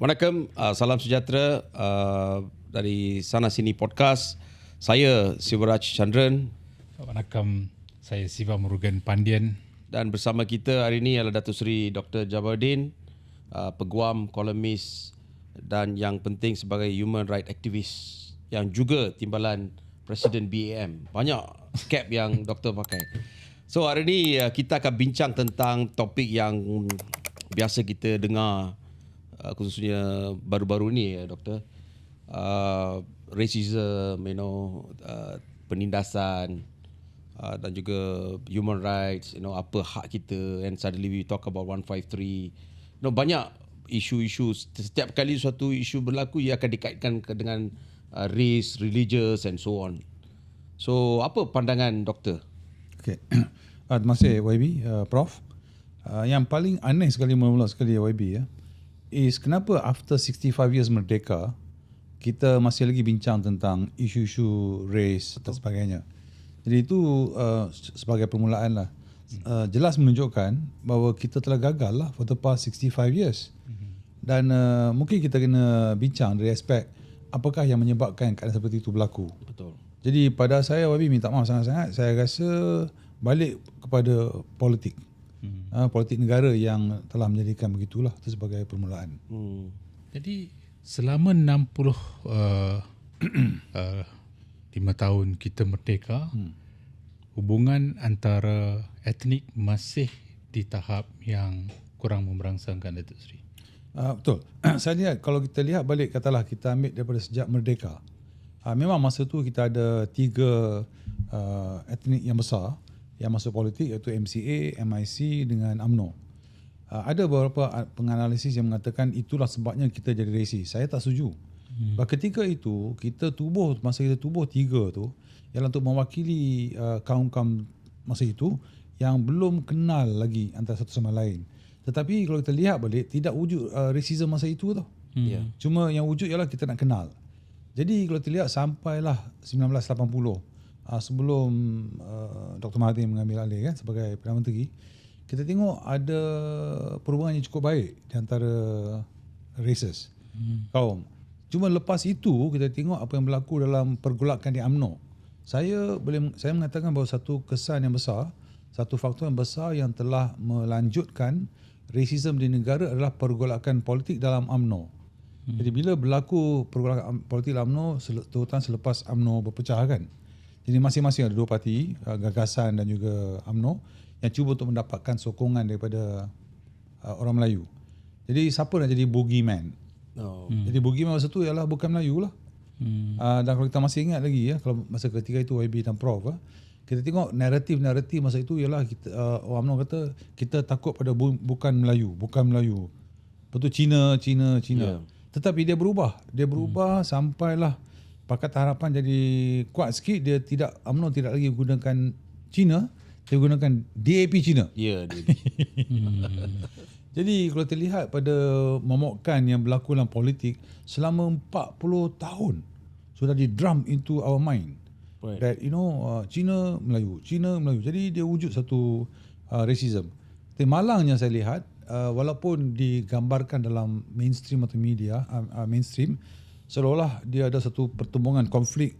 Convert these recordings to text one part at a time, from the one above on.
Waalaikumsalam, salam sejahtera dari Sana Sini Podcast. Saya Sivaraj Chandran. Waalaikumsalam, saya Siva Murugan Pandian. Dan bersama kita hari ini adalah Datuk Seri Dr. Jabaluddin, peguam, kolomis dan yang penting sebagai human right activist yang juga timbalan Presiden BAM. Banyak cap yang doktor pakai. So hari ini kita akan bincang tentang topik yang biasa kita dengar, khususnya baru-baru ni ya doktor, racism, penindasan dan juga human rights, apa hak kita, and suddenly we talk about 153. Banyak isu-isu. Setiap kali suatu isu berlaku ia akan dikaitkan dengan race, religious and so on. So apa pandangan doktor? Okay. Terima kasih YB, Prof. Yang paling aneh sekali mula-mula sekali YB is kenapa after 65 years merdeka kita masih lagi bincang tentang isu-isu race dan sebagainya. Jadi itu sebagai permulaan lah. Jelas menunjukkan bahawa kita telah gagal lah for the past 65 years. Dan mungkin kita kena bincang dari aspek apakah yang menyebabkan keadaan seperti itu berlaku. Betul. Jadi pada saya YB minta maaf sangat-sangat, saya rasa balik kepada politik. Politik negara yang telah menjadikan begitulah, itu sebagai permulaan. Jadi selama 65 tahun kita merdeka, hubungan antara etnik masih di tahap yang kurang memberangsangkan, Datuk Seri. Betul. Saya lihat, kalau kita lihat balik, katalah kita ambil daripada sejak merdeka, memang masa tu kita ada 3 etnik yang besar yang masuk politik, iaitu MCA, MIC dengan UMNO. Ada beberapa penganalisis yang mengatakan itulah sebabnya kita jadi resis. Saya tak setuju. Ketika itu masa kita tubuh 3 tu ialah untuk mewakili kaum-kaum masa itu yang belum kenal lagi antara satu sama lain. Tetapi kalau kita lihat balik, tidak wujud racism masa itu tau. Cuma yang wujud ialah kita nak kenal. Jadi kalau kita lihat sampailah 1980, sebelum Dr. Mahathir mengambil alih sebagai Perdana Menteri, kita tengok ada perubahan yang cukup baik di antara races, kaum. Cuma lepas itu kita tengok apa yang berlaku dalam pergolakan di UMNO. Saya mengatakan bahawa satu kesan yang besar, satu faktor yang besar yang telah melanjutkan racism di negara adalah pergolakan politik dalam UMNO. Jadi bila berlaku pergolakan politik dalam UMNO, terutama selepas UMNO berpecah kan. Jadi masing-masing ada 2 parti, Gagasan dan juga UMNO, yang cuba untuk mendapatkan sokongan daripada orang Melayu. Jadi siapa nak jadi bogeyman? Jadi bogeyman masa tu ialah bukan Melayu lah. Dan kalau kita masih ingat lagi kalau masa ketika itu YB dan Prof, kita tengok naratif masa itu ialah orang UMNO kata kita takut pada bukan Melayu. Betul, Cina. Yeah. Tetapi dia berubah sampailah Pakatan Harapan jadi kuat sikit. UMNO tidak lagi gunakan Cina, dia gunakan DAP Cina. Ya, yeah, Jadi kalau terlihat pada momokkan yang berlaku dalam politik selama 40 tahun sudah di-drum into our mind. Right. That Cina Melayu. Jadi dia wujud satu racism. Tapi malangnya saya lihat, walaupun digambarkan dalam mainstream atau media mainstream, seolah-olah dia ada satu pertumbungan konflik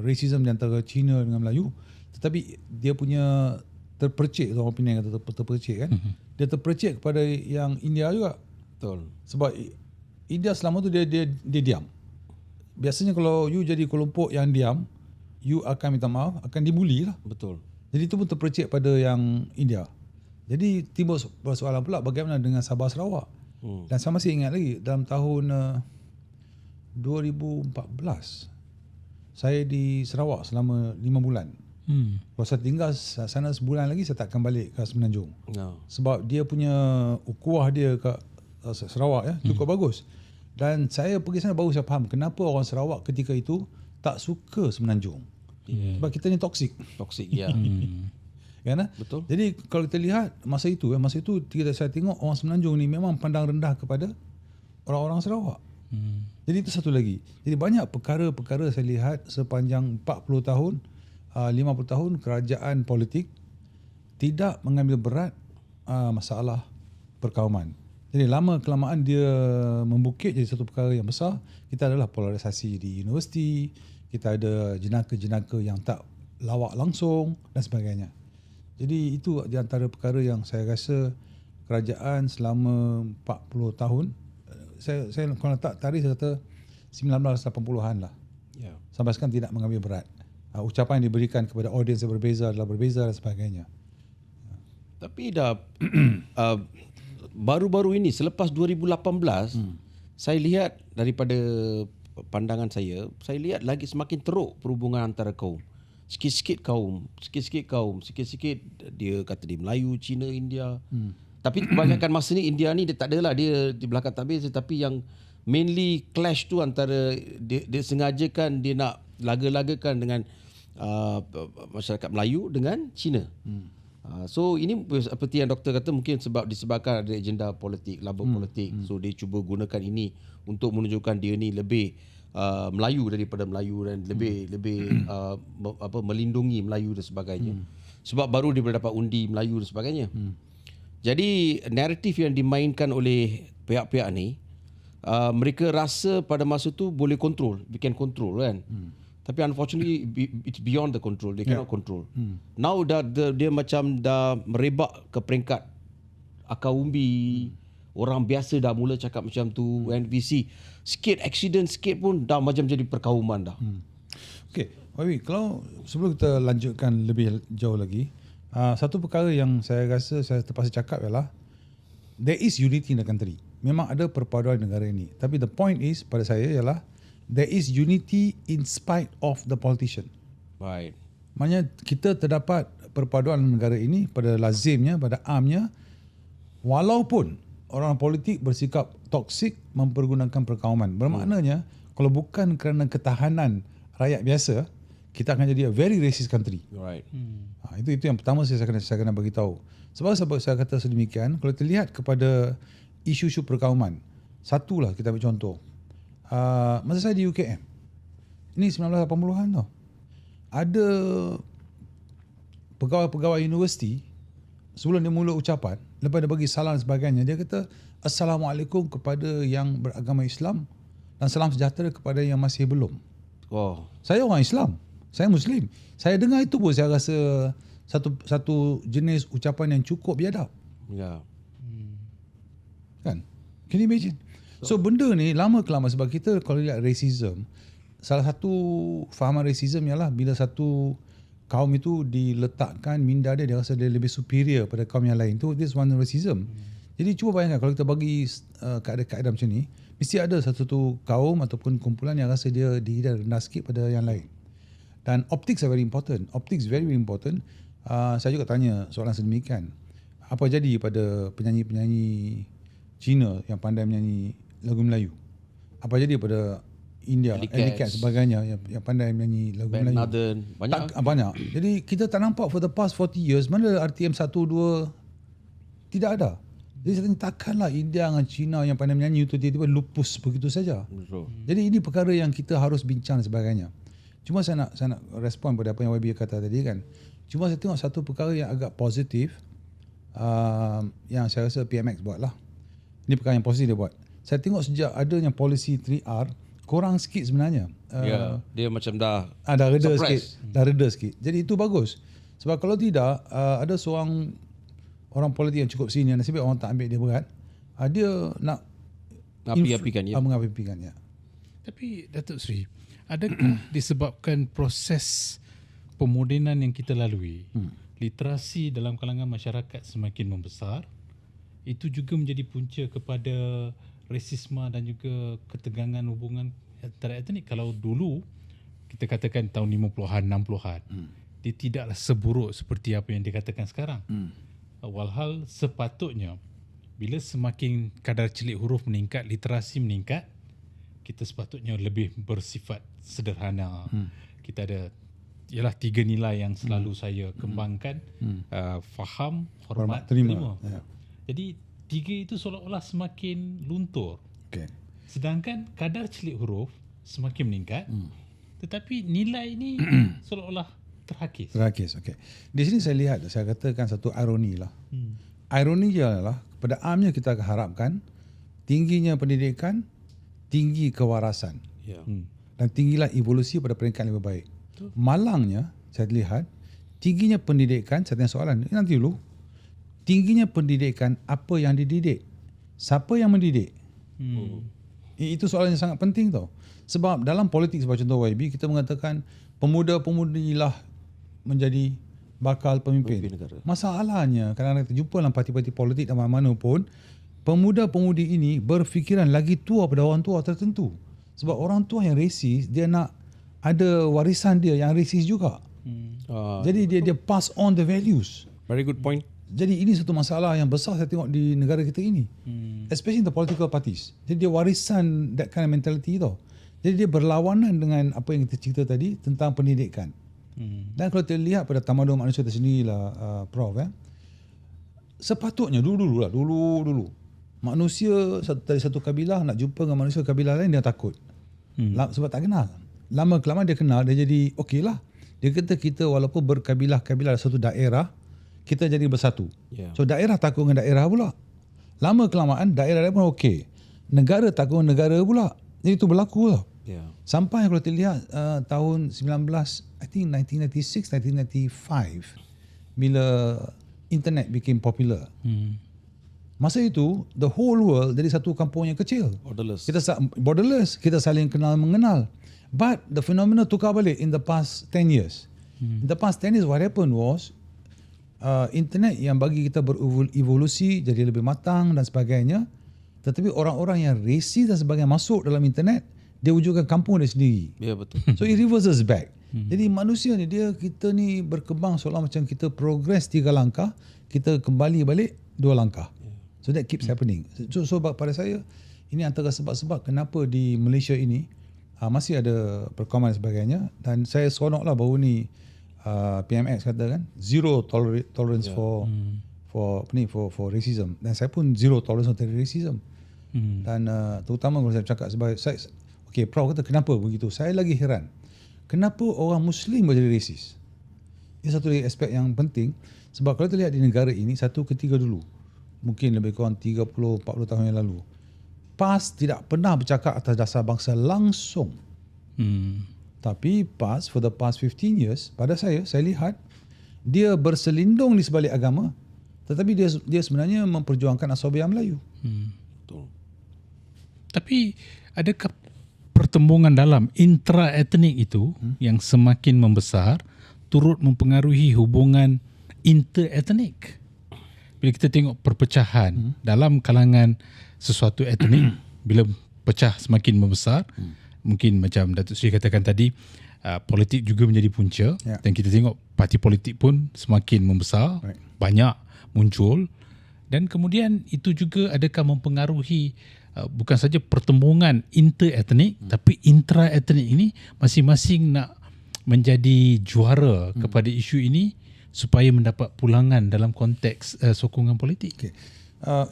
racism di antara Cina dengan Melayu, tetapi dia punya terpercik, orang Penang kata terpercik kan. Dia terpercik kepada yang India juga. Betul. Sebab India selama tu dia diam. Biasanya kalau you jadi kelompok yang diam, you akan minta maaf, akan dibuli lah. Betul. Jadi itu pun terpercik pada yang India. Jadi timbul soalan pula bagaimana dengan Sabah Sarawak. Dan saya masih ingat lagi dalam tahun 2014 saya di Sarawak selama 5 bulan. Kalau saya tinggal sana sebulan lagi, saya tak akan balik ke Semenanjung. Sebab dia punya ukhuwah dia kat Sarawak cukup bagus. Dan saya pergi sana baru saya faham kenapa orang Sarawak ketika itu tak suka Semenanjung. Sebab kita ni toksik. Ya. Kan? Betul. Jadi kalau kita lihat masa itu saya tengok orang Semenanjung ni memang pandang rendah kepada orang-orang Sarawak. Jadi itu satu lagi. Jadi banyak perkara-perkara saya lihat sepanjang 40 tahun, 50 tahun kerajaan politik tidak mengambil berat masalah perkauman. Jadi lama kelamaan dia membukit jadi satu perkara yang besar. Kita adalah polarisasi di universiti, kita ada jenaka-jenaka yang tak lawak langsung dan sebagainya. Jadi itu di antara perkara yang saya rasa kerajaan selama 40 tahun, saya kalau letak tarikh saya kata 1980-an lah. Ya. Sampai sekarang tidak mengambil berat. Ucapan yang diberikan kepada audiens yang berbeza adalah berbeza dan sebagainya. Tapi dah baru-baru ini selepas 2018 saya lihat daripada pandangan saya lihat lagi semakin teruk perhubungan antara kaum. Sikit-sikit sikit-sikit dia kata dia Melayu, Cina, India. Tapi kebanyakan masa ni India ni dia tak adalah, dia di belakang tabir, tetapi yang mainly clash tu antara dia sengajakan dia nak laga-lagakan dengan masyarakat Melayu dengan Cina. So ini seperti yang doktor kata, mungkin disebabkan ada agenda politik, laba politik. So dia cuba gunakan ini untuk menunjukkan dia ni lebih Melayu daripada Melayu dan lebih melindungi Melayu dan sebagainya. Sebab baru dia boleh dapat undi Melayu dan sebagainya. Jadi naratif yang dimainkan oleh pihak-pihak ni, mereka rasa pada masa tu boleh control, we can control kan. Tapi unfortunately it's beyond the control. They cannot control. Now dia macam dah merebak ke peringkat akar umbi. Orang biasa dah mula cakap macam tu. And we see sikit accident sikit pun dah macam jadi perkauman dah. Okey, Wawi, kalau sebelum kita lanjutkan lebih jauh lagi, satu perkara yang saya rasa saya terpaksa cakap ialah there is unity in the country. Memang ada perpaduan negara ini. Tapi the point is pada saya ialah there is unity in spite of the politician. Right. Maknanya kita terdapat perpaduan negara ini pada lazimnya, pada amnya, walaupun orang politik bersikap toksik mempergunakan perkauman. Bermaknanya kalau bukan kerana ketahanan rakyat biasa, kita akan jadi a very racist country. Right. Itu yang pertama saya kena bagi tahu. Sebab saya kata sedemikian, kalau kita lihat kepada isu-isu perkauman, satulah kita ambil contoh. Masa saya di UKM, ini 1980-an tau, ada pegawai-pegawai universiti, sebelum dia mula ucapan, lepas dia bagi salam dan sebagainya, dia kata Assalamualaikum kepada yang beragama Islam dan salam sejahtera kepada yang masih belum. Oh. Saya orang Islam, saya Muslim. Saya dengar itu pun saya rasa satu jenis ucapan yang cukup biadab. Ya. Kan? Can you imagine? So benda ni lama-kelamaan, sebab kita kalau lihat racism, salah satu fahaman racism ialah bila satu kaum itu diletakkan minda dia rasa dia lebih superior pada kaum yang lain. Itu this one racism. Jadi cuba bayangkan kalau kita bagi kaedah-kaedah macam ni, mesti ada satu kaum ataupun kumpulan yang rasa dia diri dia rendah sikit pada yang lain. Dan optics are very important. Optics very important. Saya juga tanya soalan sedemikian. Apa jadi pada penyanyi-penyanyi Cina yang pandai menyanyi lagu Melayu? Apa jadi pada India, Ellie Cat sebagainya yang pandai menyanyi lagu Ben Melayu? Nathan, banyak. Banyak. Jadi kita tak nampak for the past 40 years mana RTM 1, 2 tidak ada. Jadi saya tanya, takkanlah India dengan China yang pandai menyanyi itu tiba-tiba lupus begitu saja. Betul. Jadi ini perkara yang kita harus bincang dan sebagainya. Cuma saya nak respon pada apa yang YB kata tadi kan. Cuma saya tengok satu perkara yang agak positif yang saya rasa PMX buat lah. Ini perkara yang positif dia buat. Saya tengok sejak adanya polisi 3R, kurang sikit sebenarnya. Dia macam dah reda suppress. sikit. Dah reda sikit. Jadi itu bagus. Sebab kalau tidak, ada seorang orang politik yang cukup senior, nasib baik orang tak ambil dia berat. Dia nak Api-apikan ya. mengapi-apikan ya. Tapi Datuk Seri, adakah disebabkan proses pemodenan yang kita lalui, literasi dalam kalangan masyarakat semakin membesar, itu juga menjadi punca kepada rasisme dan juga ketegangan hubungan antara etnik? Kalau dulu kita katakan tahun 50-an, 60-an, dia tidaklah seburuk seperti apa yang dikatakan sekarang. Walhal sepatutnya bila semakin kadar celik huruf meningkat, literasi meningkat, kita sepatutnya lebih bersifat sederhana. Kita ada ialah 3 nilai yang selalu saya kembangkan, faham, hormat, terima. Ya. Jadi 3 itu seolah-olah semakin luntur. Okay. Sedangkan kadar celik huruf semakin meningkat, tetapi nilai ini seolah-olah terhakis. Terakis, okey. Di sini saya lihat, saya katakan satu ironi lah. Ironi ialah pada amnya kita harapkan tingginya pendidikan, tinggi kewarasan Ya. dan tinggilah evolusi pada peringkat yang lebih baik. Malangnya saya lihat tingginya pendidikan, saya tanya soalan ni nanti dulu. Tingginya pendidikan, apa yang dididik? Siapa yang mendidik? Itu soalan yang sangat penting tau. Sebab dalam politik sebagai contoh YB, kita mengatakan pemuda-pemudilah menjadi bakal pemimpin. Pemimpin negara. Masalahnya kadang-kadang kita jumpa dalam parti-parti politik dan mana-mana pun, pemuda-pemudi ini berfikiran lagi tua pada orang tua tertentu. Sebab orang tua yang resis, dia nak ada warisan dia yang resis juga. Jadi dia pass on the values. Very good point. Jadi ini satu masalah yang besar saya tengok di negara kita ini. Especially the political parties. Jadi dia warisan that kind of mentality tau. Jadi dia berlawanan dengan apa yang kita cerita tadi tentang pendidikan. Dan kalau kita lihat pada tamadun manusia tersendirilah Prof, sepatutnya dulu manusia dari satu kabilah nak jumpa dengan manusia kabilah lain dia takut. Sebab tak kenal. Lama kelamaan dia kenal, dia jadi okey lah. Dia kata kita walaupun berkabilah-kabilah satu daerah, kita jadi bersatu. Yeah. So daerah takut dengan daerah pula. Lama kelamaan daerah pun okey. Negara takut dengan negara pula. Jadi itu berlaku lah. Yeah. Sampai kalau kita lihat tahun 1996, 1995 bila internet became popular. Masa itu the whole world jadi satu kampung yang kecil. Borderless. Borderless, kita saling kenal mengenal. But the phenomena tukar balik in the past 10 years. In the past 10 years what happened was internet yang bagi kita berevolusi jadi lebih matang dan sebagainya. Tetapi orang-orang yang rasis dan sebagainya masuk dalam internet, dia wujudkan kampung dia sendiri. Ya, betul. So it reverses back. Jadi manusia ni kita ni berkembang seolah macam kita progress 3 langkah, kita kembali balik 2 langkah. So that keeps happening. So pada saya ini antara sebab-sebab kenapa di Malaysia ini masih ada perkauman dan sebagainya, dan saya seronoklah baru ni PMX kata kan zero tolerance for racism, dan saya pun zero tolerance for racism. Dan terutama kalau saya cakap sebagai saya, okey, Prof kata kenapa begitu, saya lagi heran kenapa orang Muslim boleh jadi rasis. Ini satu lagi aspek yang penting. Sebab kalau kita lihat di negara ini, satu ketika dulu, mungkin lebih kurang 30-40 tahun yang lalu, PAS tidak pernah bercakap atas dasar bangsa langsung. Tapi PAS for the past 15 years, pada saya lihat dia berselindung di sebalik agama, tetapi dia sebenarnya memperjuangkan asabiah Melayu. Betul. Tapi adakah pertembungan dalam intra-etnik itu yang semakin membesar turut mempengaruhi hubungan inter-etnik? Bila kita tengok perpecahan dalam kalangan sesuatu etnik, bila pecah semakin membesar, mungkin macam Datuk Seri katakan tadi, politik juga menjadi punca, dan kita tengok parti politik pun semakin membesar, banyak muncul, dan kemudian itu juga adakah mempengaruhi bukan saja pertembungan inter-etnik, tapi intra-etnik ini masing-masing nak menjadi juara kepada isu ini supaya mendapat pulangan dalam konteks sokongan politik. Okay.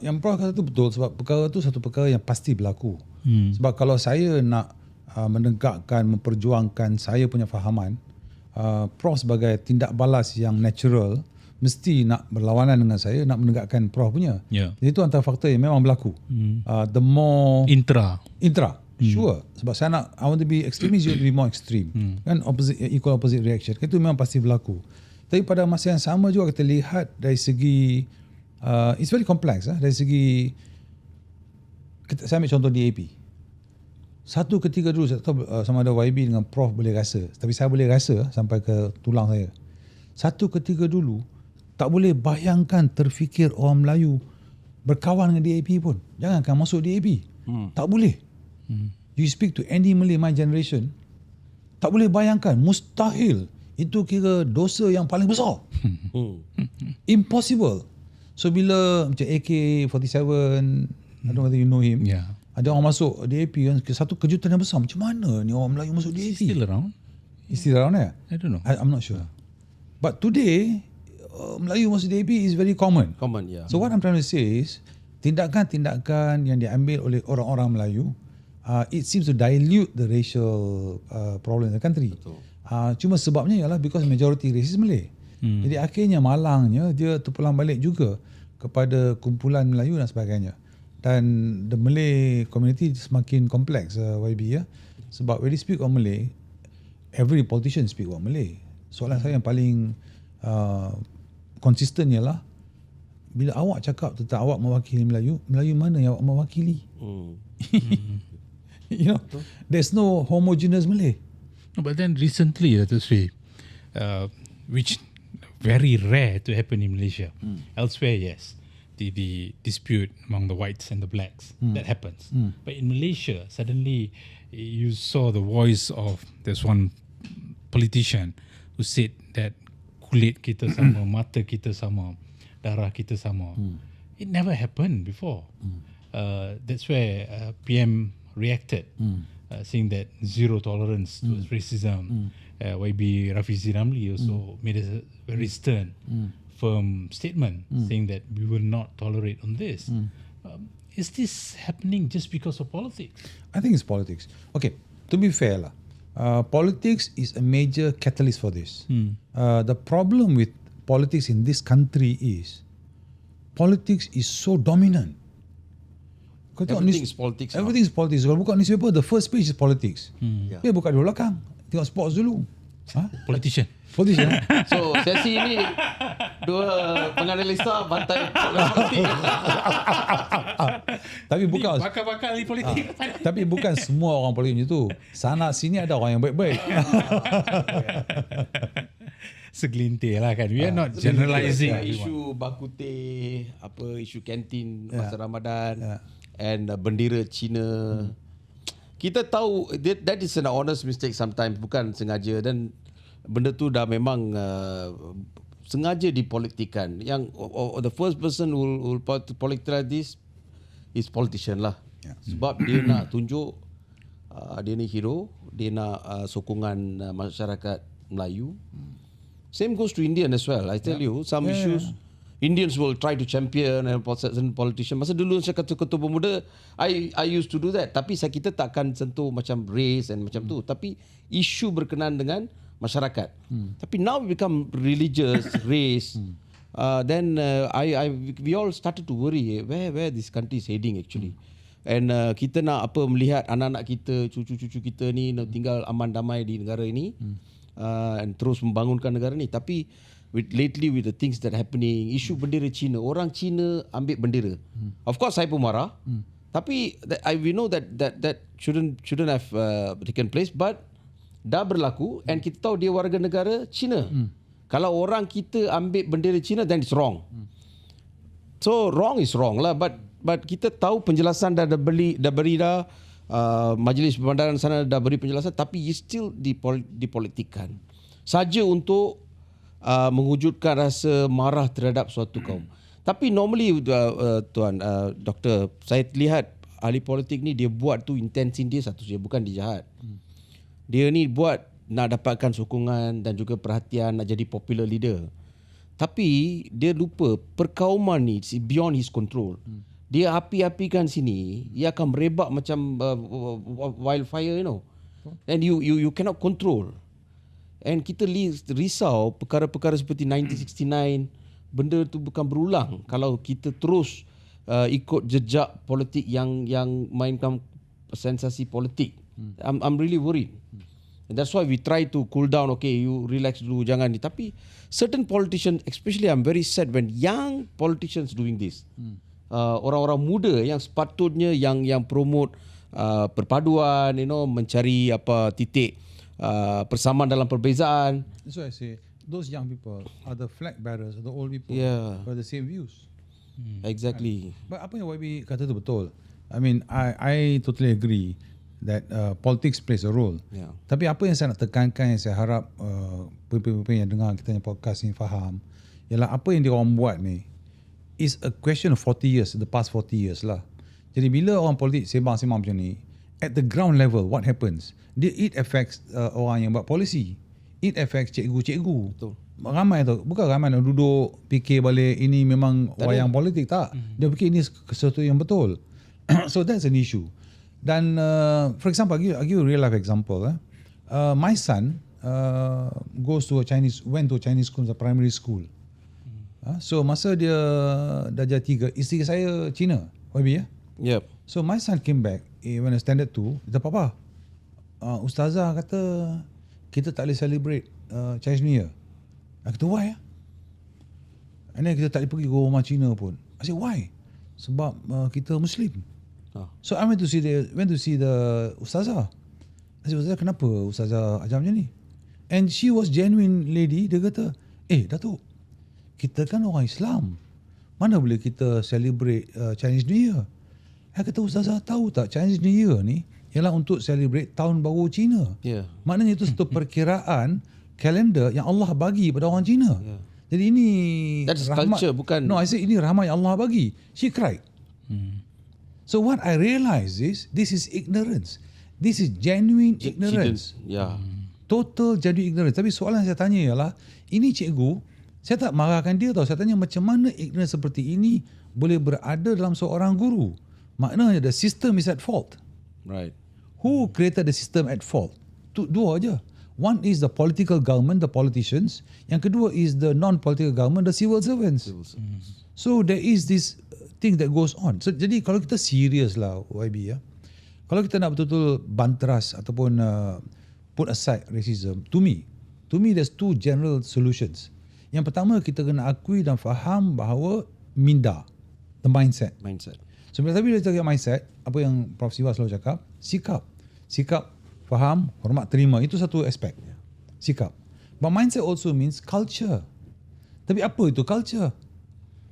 Yang Prof kata tu betul, sebab perkara tu satu perkara yang pasti berlaku. Sebab kalau saya nak menegakkan, memperjuangkan saya punya fahaman, Prof sebagai tindak balas yang natural mesti nak berlawanan dengan saya, nak menegakkan Prof punya. Jadi itu antara faktor yang memang berlaku. The more Intra. Sure. Sebab saya nak, I want to be extremist, you want to be more extreme. Kan equal opposite reaction. Itu memang pasti berlaku. Tapi pada masa yang sama juga kita lihat dari segi it's very complex. Dari segi saya ambil contoh DAP. Satu ketika dulu saya tahu sama ada YB dengan Prof boleh rasa, tapi saya boleh rasa sampai ke tulang saya. Satu ketika dulu tak boleh bayangkan terfikir orang Melayu berkawan dengan DAP pun. Jangankan masuk DAP. Tak boleh. You speak to any Malay my generation, tak boleh bayangkan, mustahil. Itu kira dosa yang paling besar. Impossible. So bila macam AK-47, I don't know whether you know him. Yeah. Ada orang masuk DAP kan, satu kejutan yang besar. Macam mana ni orang Melayu masuk DAP? Still around? Is still around there? I don't know. I'm not sure. But today, Melayu masuk DAP is very common. Common, yeah. So what I'm trying to say is, tindakan-tindakan yang diambil oleh orang-orang Melayu, it seems to dilute the racial problem in the country. Betul. Cuma sebabnya ialah because majority race is Malay. Jadi akhirnya malangnya dia terpulang balik juga kepada kumpulan Melayu dan sebagainya. Dan the Malay community semakin kompleks, YB ya. Sebab when they speak on Malay, every politician speak on Malay. Soalan saya yang paling konsisten ialah bila awak cakap tentang awak mewakili Melayu, Melayu mana yang awak mewakili? You know, there's no homogeneous Malay. No, but then recently, Datuk Sri, which very rare to happen in Malaysia. Elsewhere, yes, the dispute among the whites and the blacks, that happens. But in Malaysia, suddenly you saw the voice of, there's one politician who said that kulit kita sama, mata kita sama, darah kita sama. It never happened before. That's where PM reacted, saying that zero tolerance towards racism. YB Rafizi Ramli also made a very stern, firm statement saying that we will not tolerate on this. Is this happening just because of politics? I think it's politics. Okay, to be fair lah, politics is a major catalyst for this. The problem with politics in this country is politics is so dominant. Kau tengok Everything is politics now. Everything is politics. Kalau buka newspaper, the first page is politics. Dia buka di belakang, tengok sports dulu. Politician. Politician. So sesi ini dua penganalisa bantai politik. Tapi bukan Bakal-bakal di politik. tapi bukan semua orang politik macam tu. Sana sini ada orang yang baik-baik. Segelintir lah kan. We are not generalizing. Isu bakuteh, isu kantin masa Ramadan and bendera Cina. Kita tahu that is an honest mistake sometimes, bukan sengaja, dan benda tu dah memang sengaja dipolitikkan. Yang the first person who politicize this is politician lah. Sebab dia nak tunjuk dia ni hero, dia nak sokongan masyarakat Melayu. Same goes to Indian as well. I tell you, some issues Indians will try to champion and certain politician. Masa dulu saya kata ketua pemuda, I used to do that. Tapi kita tak akan sentuh macam race and macam tu. Tapi isu berkenaan dengan masyarakat. Tapi now we become religious, race. Then we all started to worry where this country is heading actually. And kita nak melihat anak-anak kita, cucu-cucu kita ni tinggal aman damai di negara ini. And terus membangunkan negara ni. Tapi lately with the things that happening, isu bendera Cina, orang Cina ambil bendera. Of course saya pun marah. Tapi we know that shouldn't have taken place, but dah berlaku and kita tahu dia warga negara Cina. Kalau orang kita ambil bendera Cina, then it's wrong. So wrong is wrong lah, but kita tahu penjelasan dah beri dah. Majlis Perbandaran sana dah beri penjelasan, tapi still dipolitikkan saja untuk mewujudkan rasa marah terhadap suatu kaum. Tapi normally tuan doktor, saya lihat ahli politik ni dia buat tu intensi dia satu saja, bukan dia jahat. Dia ni buat nak dapatkan sokongan dan juga perhatian, nak jadi popular leader. Tapi dia lupa perkauman ni beyond his control. Dia api-apikan sini, dia akan merebak macam wildfire, you know. And you cannot control. And kita risau perkara-perkara seperti 1969, benda tu bukan berulang kalau kita terus ikut jejak politik yang mainkan sensasi politik. I'm really worried. And that's why we try to cool down. Okay, you relax dulu, jangan ni. Tapi certain politicians, especially I'm very sad when young politicians doing this. Orang-orang muda yang sepatutnya yang promote perpaduan, you know, mencari titik persamaan dalam perbezaan. That's why I say those young people are the flag bearers, the old people who have the same views. Exactly. But apa yang YB kata tu betul. I mean, I totally agree that politics plays a role. Yeah. Tapi apa yang saya nak tekankan, yang saya harap pemimpin-pemimpin yang dengar kita punya podcast ni faham, ialah apa yang dia orang buat ni is a question of 40 years, the past 40 years lah. Jadi bila orang politik sembang-sembang macam ni, at the ground level, what happens? It affects orang yang buat polisi. It affects cikgu-cikgu. Betul. Ramai tu, bukan ramai nak duduk fikir balik ini memang wayang politik, tak. Dia fikir ini sesuatu yang betul. So that's an issue. Dan for example, I'll give you a real life example. My son went to a Chinese school, a primary school. So masa dia darjah 3, isteri saya Cina, YB ya. Yep. So my son came back when I standard 2, kata papa, ustazah kata kita tak boleh celebrate Chinese New Year. I kata why? And then kita tak boleh pergi ke rumah Cina pun. I said why? Sebab kita Muslim. So I went to see the ustazah. I said, ustazah kenapa ustazah ajar macam ni? And she was genuine lady. Dia kata, Datuk, kita kan orang Islam. Mana boleh kita celebrate Chinese New Year? Saya kata, ustazah tahu tak Chinese New Year ni ialah untuk celebrate tahun baru Cina. Yeah. Maknanya itu satu perkiraan kalender yang Allah bagi pada orang Cina. Yeah. Jadi ini That's rahmat. culture, bukan. No, I said ini rahmat yang Allah bagi. She cried. So what I realised is this is ignorance. This is genuine ignorance. Yeah. Total genuine ignorance. Tapi soalan saya tanya ialah, ini cikgu, saya tak marahkan dia tau. Saya tanya macam mana ignorance seperti ini boleh berada dalam seorang guru. Maknanya the system is at fault. Right. Who created the system at fault? Dua aja. One is the political government, the politicians. Yang kedua is the non-political government, the civil servants. So there is this thing that goes on. So jadi kalau kita serius lah YB ya, kalau kita nak betul-betul bantras ataupun put aside racism, to me there's two general solutions. Yang pertama, kita kena akui dan faham bahawa minda, the mindset. So bila kita cakap mindset, apa yang Prof Siva selalu cakap, sikap, faham, hormat, terima, itu satu aspek. Sikap. But mindset also means culture. Tapi apa itu culture?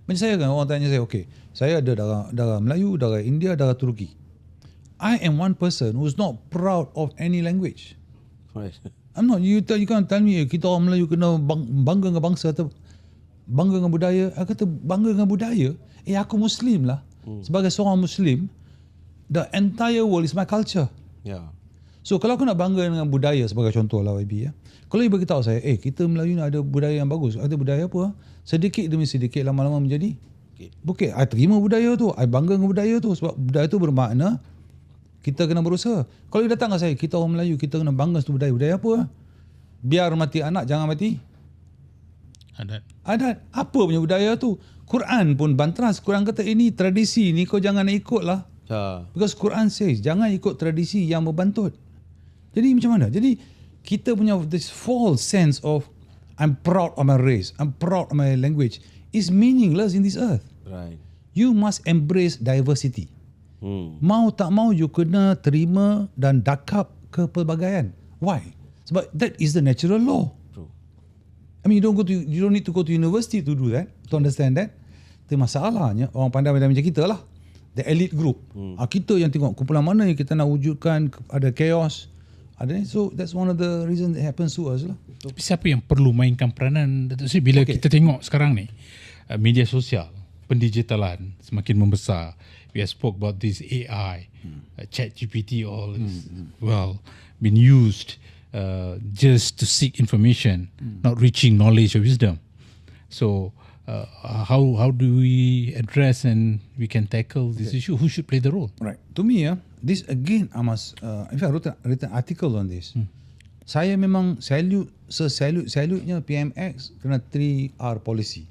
Macam saya kan, orang tanya saya, okay, saya ada darah Melayu, darah India, darah Turki. I am one person who's not proud of any language. Right. I'm not. You can't tell me kita orang Melayu kena bangga dengan bangsa atau bangga dengan budaya. Aku kata bangga dengan budaya. Aku Muslim lah. Sebagai seorang Muslim, the entire world is my culture. Yeah. So kalau aku nak bangga dengan budaya sebagai contoh lah YB ya. Kalau ibu beritahu saya, kita Melayu ni ada budaya yang bagus. Ada budaya apa? Sedikit demi sedikit lama-lama menjadi bukit. I terima budaya tu. I bangga dengan budaya tu. Sebab budaya tu bermakna kita kena berusaha. Kalau dia datang ke saya, kita orang Melayu, kita kena bangga dengan budaya. Budaya apa? Biar mati anak, jangan mati adat. Apa punya budaya tu? Quran pun bantras. Quran kata ini tradisi ni kau jangan nak ikut lah. Because Quran says jangan ikut tradisi yang berbantut. Jadi macam mana? Jadi kita punya this false sense of I'm proud of my race, I'm proud of my language is meaningless in this earth. Right. You must embrace diversity. Mau tak mau you kena terima dan dakap kepelbagaian. Why? Sebab that is the natural law. True. I mean you don't need to go to university to do that, to understand that. Tapi masalahnya orang pandai-pandai macam kita lah, the elite group. Kita yang tengok kumpulan mana yang kita nak wujudkan, ada chaos. So that's one of the reasons that happens to us lah. Tapi siapa yang perlu mainkan peranan Datuk Seri bila kita tengok sekarang ni media sosial, pendigitalan semakin membesar. We have spoke about this AI, ChatGPT, all is been used just to seek information, not reaching knowledge or wisdom. So how do we address and we can tackle this issue? Who should play the role? Right. To me, this again, I must. In fact, I wrote an article on this. Saya memang salute-nya PMX kerana 3R policy.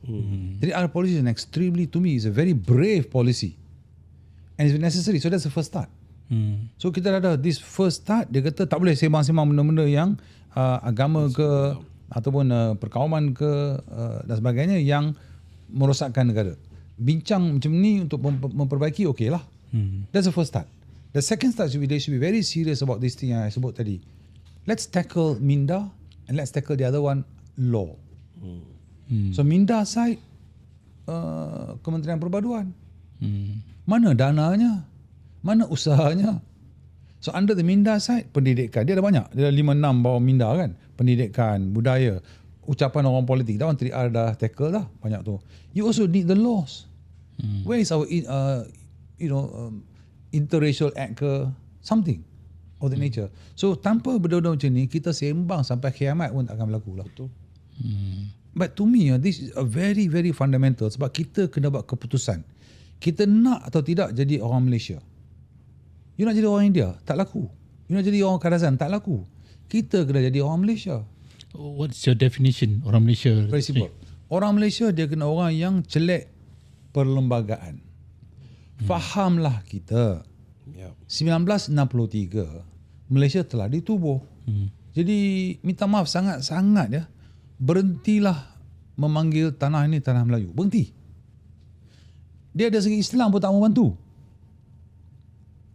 3R policy is an extremely, to me, is a very brave policy. And it's necessary. So that's the first start. So kita ada this first start. Dia kata tak boleh sembang-sembang benda-benda yang agama ke ataupun perkauman ke dan sebagainya yang merosakkan negara. Bincang macam ni untuk memperbaiki, okey lah. That's the first start. The second start should be they should be very serious about this thing yang I sebut tadi. Let's tackle minda and let's tackle the other one, law. So minda side, Kementerian Perpaduan. Mana dananya? Mana usahanya? So under the minda side, pendidikan. Dia ada banyak. Dia ada 5-6 bawah minda kan. Pendidikan, budaya, ucapan orang politik. That one 3R dah tackle dah. Banyak tu. You also need the laws. Where is our interracial act ke? Something of the nature. So tanpa benda-benda macam ni, kita sembang sampai kiamat pun tak akan berlaku lah. Betul. But to me, this is a very, very fundamental. Sebab kita kena buat keputusan. Kita nak atau tidak jadi orang Malaysia. You nak jadi orang India, tak laku. You nak jadi orang Kadazan, tak laku. Kita kena jadi orang Malaysia. What's your definition orang Malaysia? Very simple. Orang Malaysia dia kena orang yang celek perlembagaan. Fahamlah kita. Yeah. 1963 Malaysia telah ditubuh. Jadi minta maaf sangat-sangat ya. Berhentilah memanggil tanah ini tanah Melayu. Berhenti. Dia ada segi Islam pun tak mau bantu.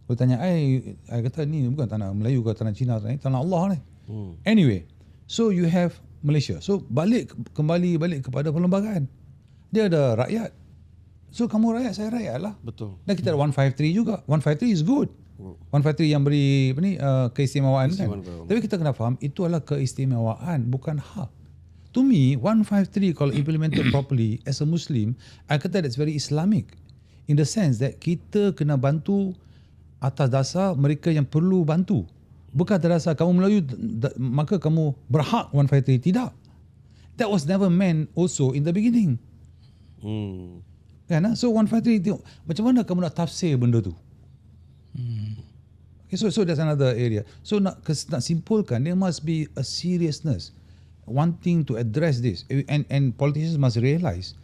Kau tanya, I kata ni bukan tanah Melayu ke tanah Cina, tanah Allah ni. Anyway, so you have Malaysia. So kembali kepada perlembagaan. Dia ada rakyat. So kamu rakyat, saya rakyat lah. Betul. Dan kita ada 153 juga. 153 is good. 153 yang beri keistimewaan kan. Tapi kita kena faham itu adalah keistimewaan, bukan hak. To me, 153 kalau implemented properly as a Muslim, I kata that's very Islamic. In the sense that kita kena bantu atas dasar mereka yang perlu bantu. Bukan atas dasar kamu Melayu maka kamu berhak 153. Tidak. That was never meant also in the beginning. Kan? So 153 tengok macam mana kamu nak tafsir benda tu. Okay, so that's another area. So nak simpulkan, there must be a seriousness wanting to address this, and politicians must realise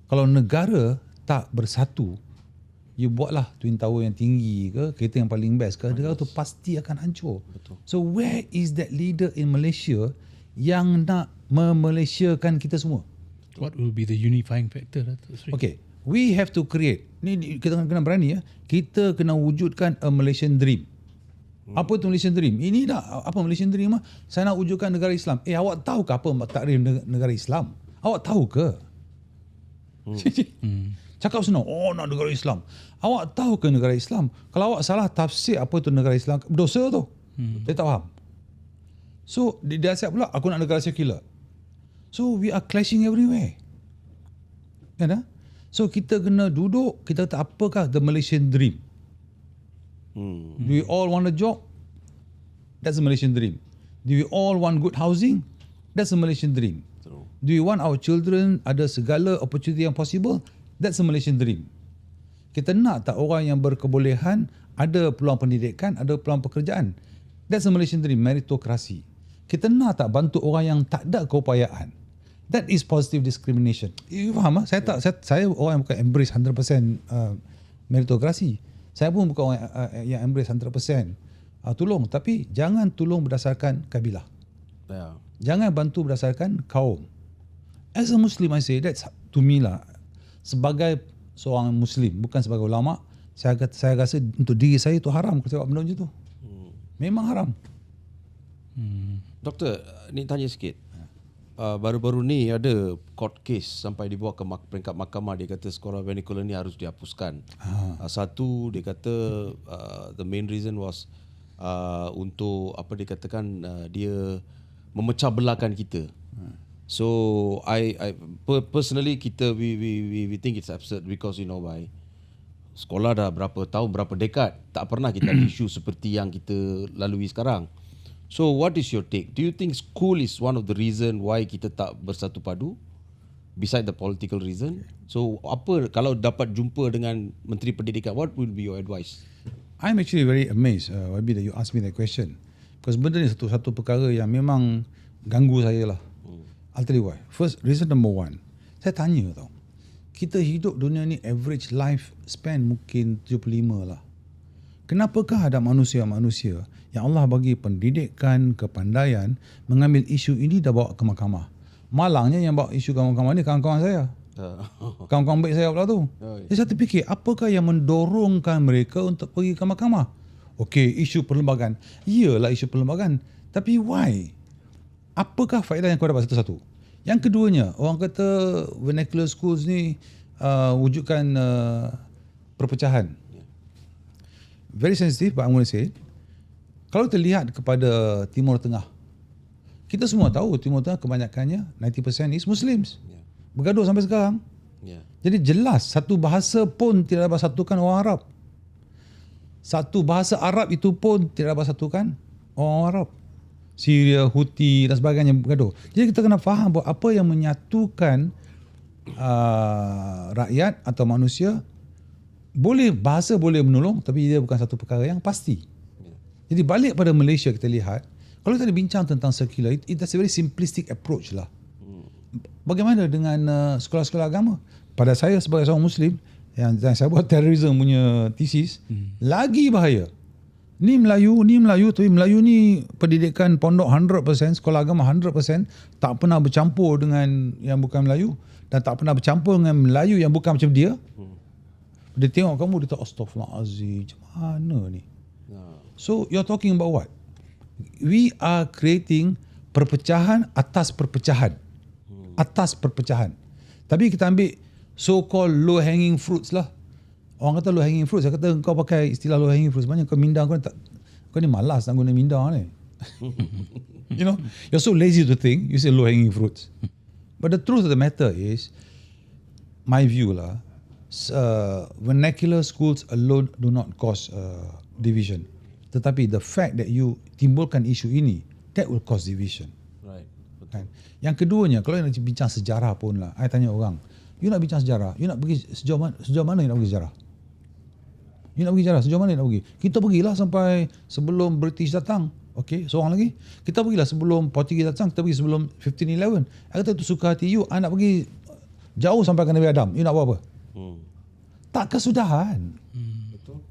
kalau negara tak bersatu, you buatlah Twin Tower yang tinggi ke, kereta yang paling best ke, negara tu pasti akan hancur. Betul. So where is that leader in Malaysia yang nak memelesiakan kita semua? What will be the unifying factor, Datuk Seri? Okay, we have to create, ni kita kena berani ya, kita kena wujudkan a Malaysian dream. Apa tu Malaysian dream? Ini dah apa Malaysian dream mah? Saya nak wujudkan negara Islam. Awak tahu ke apa takrif negara Islam? Awak tahu ke? Cakap senang, nak negara Islam. Awak tahu ke negara Islam? Kalau awak salah tafsir apa itu negara Islam, dosa tu. Dia tak faham. So dia siap pula aku nak negara sekular. So we are clashing everywhere. Kan? So kita kena duduk, kita kata apakah the Malaysian dream? Do we all want a job? That's a Malaysian dream. Do we all want good housing? That's a Malaysian dream. True. Do we want our children ada segala opportunity yang possible? That's a Malaysian dream. Kita nak tak orang yang berkebolehan ada peluang pendidikan, ada peluang pekerjaan? That's a Malaysian dream, meritokrasi. Kita nak tak bantu orang yang tak ada keupayaan? That is positive discrimination. You faham? Saya orang yang bukan embrace 100% meritokrasi. Saya pun bukan orang yang embrace 100% tolong. Tapi jangan tolong berdasarkan kabilah. Yeah. Jangan bantu berdasarkan kaum. As a Muslim, I say that's to me lah. Sebagai seorang Muslim, bukan sebagai ulama, saya rasa untuk diri saya itu haram kalau saya buat benda macam tu. Memang haram. Doktor, ni tanya sikit. Baru-baru ni ada court case sampai dibawa ke peringkat mahkamah. Dia kata sekolah vernacular ni harus dihapuskan. Satu, dia kata the main reason was untuk apa dikatakan dia memecah belahkan kita. So I personally we think it's absurd because why sekolah dah berapa tahun, berapa dekad tak pernah kita ada isu seperti yang kita lalui sekarang. So what is your take? Do you think school is one of the reason why kita tak bersatu padu? Beside the political reason. So apa kalau dapat jumpa dengan Menteri Pendidikan, what will be your advice? I'm actually very amazed Wabi that you ask me that question. Because benda ni satu perkara yang memang ganggu saya lah. I'll tell you why. First, reason number one. Saya tanya tau. Kita hidup dunia ni average life span mungkin 75 lah. Kenapakah ada manusia-manusia yang Allah bagi pendidikan, kepandaian, mengambil isu ini dah bawa ke mahkamah? Malangnya yang bawa isu ke mahkamah ni kawan-kawan saya. Kawan-kawan baik saya pula tu. Jadi saya terfikir, apakah yang mendorongkan mereka untuk pergi ke mahkamah? Okey, isu perlembagaan. Iyalah isu perlembagaan. Tapi why? Apakah faedah yang kau dapat satu-satu? Yang keduanya, orang kata vernacular schools ni wujudkan perpecahan. Very sensitive, but I'm going to say, kalau kita lihat kepada Timur Tengah, kita semua tahu Timur Tengah kebanyakannya 90% is Muslims. Bergaduh sampai sekarang. Jadi jelas satu bahasa pun tidak dapat satukan orang Arab. Satu bahasa Arab itu pun tidak dapat satukan orang Arab. Syria, Houthi dan sebagainya bergaduh. Jadi kita kena faham bahawa apa yang menyatukan rakyat atau manusia, bahasa boleh menolong, tapi dia bukan satu perkara yang pasti. Jadi balik pada Malaysia kita lihat, kalau kita bincang tentang secular, it's a very simplistic approach lah. bagaimana dengan sekolah-sekolah agama? Pada saya sebagai seorang Muslim yang saya buat terrorism punya thesis, lagi bahaya. Ni Melayu, tapi Melayu ni pendidikan pondok 100%, sekolah agama 100%, tak pernah bercampur dengan yang bukan Melayu dan tak pernah bercampur dengan Melayu yang bukan macam dia. Dia tengok kamu, dia tak, astaghfirullahalazim, macam mana ni? So you're talking about what? We are creating perpecahan atas perpecahan. Atas perpecahan. Tapi kita ambil so-called low hanging fruits lah. Orang kata low hanging fruits, saya kata kau pakai istilah low hanging fruits, sebenarnya kau minda kau ni malas nak guna minda ni. You know, you're so lazy to think, you say low hanging fruits. But the truth of the matter is, my view lah, vernacular schools alone do not cause division. Tetapi the fact that you timbulkan isu ini, that will cause division. Right. Kan? Yang keduanya, kalau nak bincang sejarah pun lah, I tanya orang, you nak bincang sejarah, you nak pergi sejauh mana you nak pergi sejarah? You nak pergi sejarah, sejauh mana you nak pergi? Kita pergilah sampai sebelum British datang. Okay, seorang lagi. Kita pergilah sebelum Portugis datang, kita pergi sebelum 1511. I kata itu suka hati you, I nak pergi jauh sampai ke Nabi Adam. You nak buat apa? Tak kesudahan. Betul.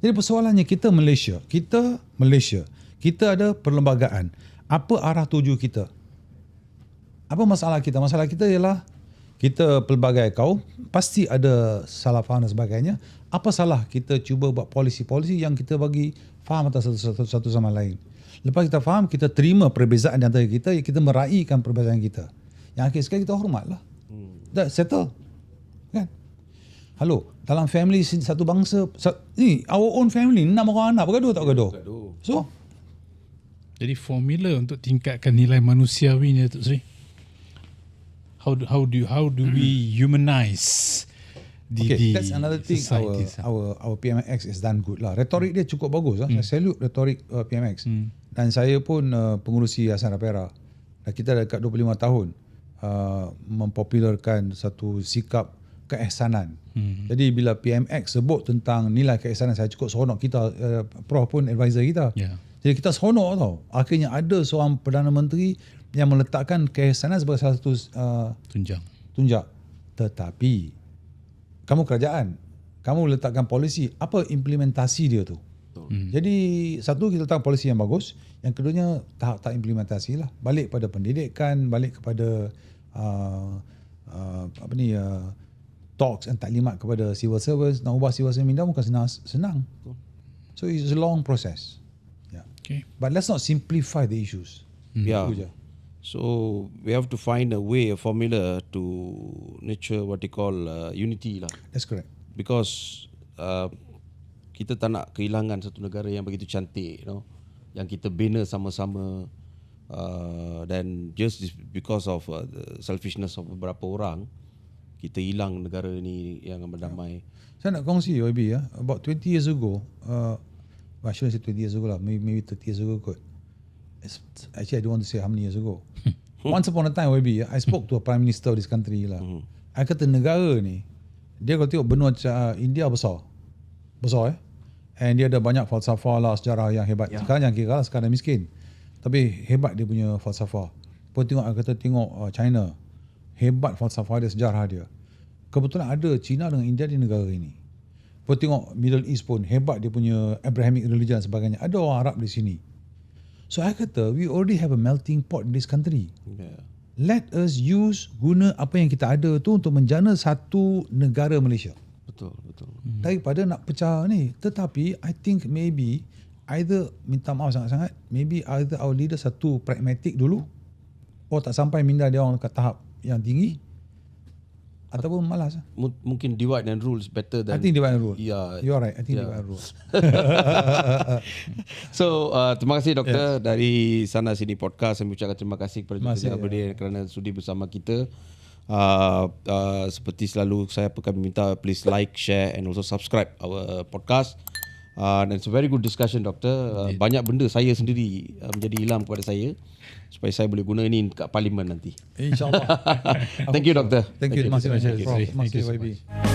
Jadi persoalannya kita Malaysia, kita ada perlembagaan. Apa arah tuju kita? Apa masalah kita? Masalah kita ialah kita pelbagai kaum, pasti ada salah faham dan sebagainya. Apa salah kita cuba buat polisi-polisi yang kita bagi faham atas satu sama lain. Lepas kita faham, kita terima perbezaan di antara kita, kita meraihkan perbezaan kita. Yang akhir sekali kita hormatlah. Dah settle. Kan? Halo, dalam family satu bangsa, ni our own family, 6 orang anak, bergaduh tak bergaduh? So, Jadi formula untuk tingkatkan nilai manusiawi ni, Datuk Seri. How do we humanize okay, that's another thing. Our PMX is done good lah. Retorik dia cukup bagus lah. Saya salute retorik PMX. Dan saya pun pengurusi Yayasan Rapera. Dan kita dah dekat 25 tahun mempopularkan satu sikap keihsanan. Jadi bila PMX sebut tentang nilai keihsanan, saya cukup seronok. Kita Prof pun advisor kita. Jadi kita seronok tau. Akhirnya ada seorang Perdana Menteri yang meletakkan keihsanan sebagai salah satu tunjang. Tetapi kamu kerajaan, kamu letakkan polisi, apa implementasi dia tu? Jadi satu, kita letak polisi yang bagus. Yang keduanya tak implementasi lah. Balik pada pendidikan, balik kepada talks dan taklimat kepada civil servants. Nak ubah civil servant minda bukan senang. So it's a long process. Yeah. Okay. But let's not simplify the issues. Yeah. Itu je. So we have to find a way, a formula to nurture what they call unity lah. That's correct. Because kita tak nak kehilangan satu negara yang begitu cantik, you know, yang kita bina sama-sama, dan just because of the selfishness of beberapa orang, kita hilang negara ni yang berdamai. Saya nak kongsi YB ya. About 20 years ago, I shouldn't say 20 years ago lah, maybe 30 years ago kot. Actually, I don't want to say how many years ago. Once upon a time, YB, I spoke to a prime minister of this country lah. I kata negara ni, dia kalau tengok benua India besar and dia ada banyak falsafah lah, sejarah yang hebat. Sekarang yang kira lah, sekarang miskin, tapi hebat dia punya falsafah. Pun tengok, I kata tengok China, hebat falsafah dia, sejarah dia. Kebetulan ada China dengan India di negara ini. Pun tengok Middle East pun hebat dia punya Abrahamic religion dan sebagainya. Ada orang Arab di sini. So I kata, we already have a melting pot in this country. Yeah. Let us guna apa yang kita ada tu untuk menjana satu negara Malaysia. Betul. Daripada nak pecah ni. Tetapi I think maybe either, minta maaf sangat-sangat, maybe either our leader satu pragmatic dulu, tak sampai minda dia orang ke tahap yang tinggi, ataupun malas. Mungkin divide and rule is better than. I think divide and rule. Yeah. You're right. I think divide and rule. So terima kasih doktor dari Sana Sini Podcast. Saya mengucapkan terima kasih kepada Dr. Jabardin kerana sudi bersama kita. Seperti selalu, saya akan minta please like, share and also subscribe our podcast. And it's a very good discussion, doktor. Banyak benda saya sendiri menjadi ilham kepada saya supaya saya boleh guna ini kat parlimen nanti. InsyaAllah. Thank you, doktor. Thank you. Terima kasih. Thank you so much.